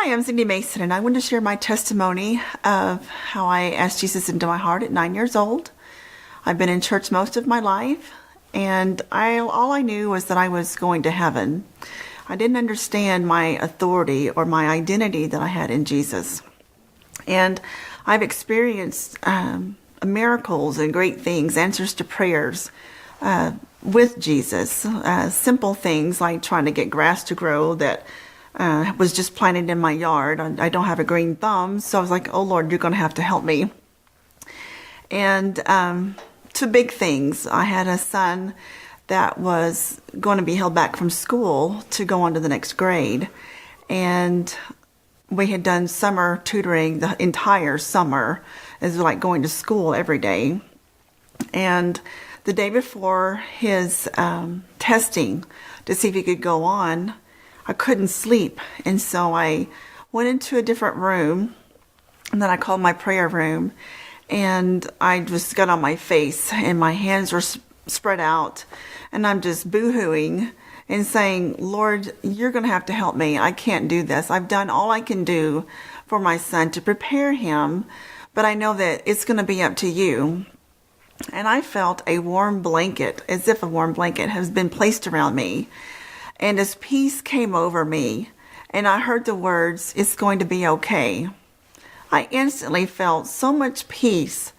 Hi, I'm Cindy Mason, and I want to share my testimony of how I asked Jesus into my heart at 9 years old. I've been in church most of my life, and all I knew was that I was going to heaven. I didn't understand my authority or my identity that I had in Jesus. And I've experienced miracles and great things, answers to prayers with Jesus. Simple things like trying to get grass to grow that was just planted in my yard. I don't have a green thumb, so I was like, oh Lord, you're going to have to help me. And to big things. I had a son that was going to be held back from school to go on to the next grade. And we had done summer tutoring the entire summer. It was like going to school every day. And the day before his testing to see if he could go on, I couldn't sleep, and so I went into a different room, and then I called my prayer room, and I just got on my face, and my hands were spread out, and I'm just boo-hooing and saying, Lord, you're going to have to help me. I can't do this. I've done all I can do for my son to prepare him, but I know that it's going to be up to you. And I felt a warm blanket, as if a warm blanket has been placed around me. And as peace came over me, and I heard the words, it's going to be okay, I instantly felt so much peace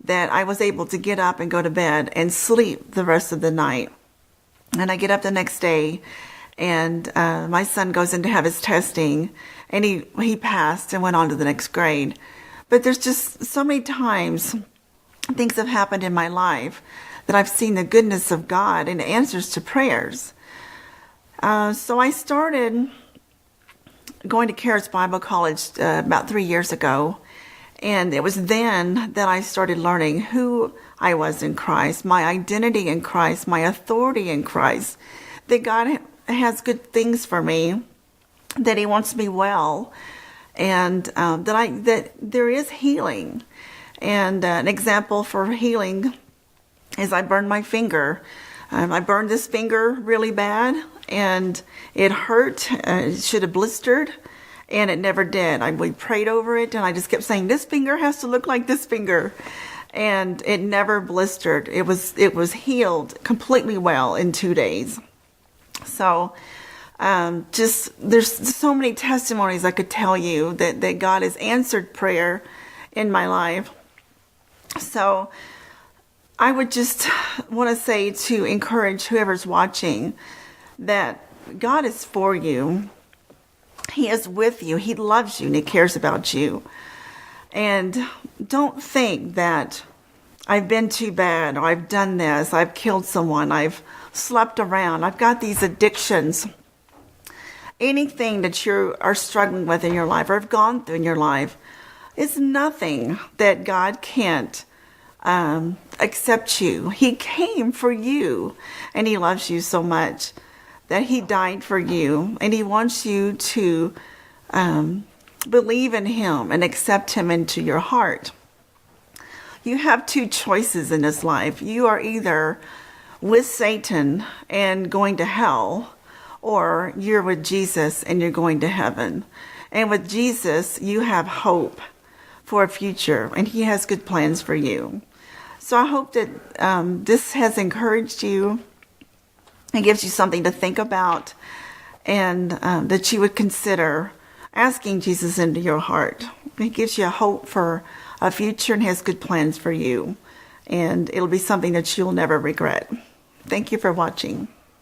that I was able to get up and go to bed and sleep the rest of the night. And I get up the next day, and my son goes in to have his testing, and he passed and went on to the next grade. But there's just so many times things have happened in my life that I've seen the goodness of God and answers to prayers. So I started going to Charis Bible College about 3 years ago, and it was then that I started learning who I was in Christ, my identity in Christ, my authority in Christ, that God has good things for me, that He wants me well, and that there is healing. And an example for healing is I burned my finger. I burned this finger really bad, and it hurt. It should have blistered, and it never did. We prayed over it, and I just kept saying, this finger has to look like this finger. And it never blistered. It was healed completely well in 2 days. So there's so many testimonies I could tell you that God has answered prayer in my life. So I would just want to say, to encourage whoever's watching, that God is for you. He is with you. He loves you, and He cares about you. And don't think that I've been too bad, or I've done this, I've killed someone, I've slept around, I've got these addictions. Anything that you are struggling with in your life or have gone through in your life is nothing that God can't accept you. He came for you, and He loves you so much that He died for you, and He wants you to believe in Him and accept Him into your heart. You have two choices in this life. You are either with Satan and going to hell, or you're with Jesus and you're going to heaven. And with Jesus, you have hope for a future, and He has good plans for you. So I hope that this has encouraged you and gives you something to think about, and that you would consider asking Jesus into your heart. It gives you a hope for a future and has good plans for you, and it'll be something that you'll never regret. Thank you for watching.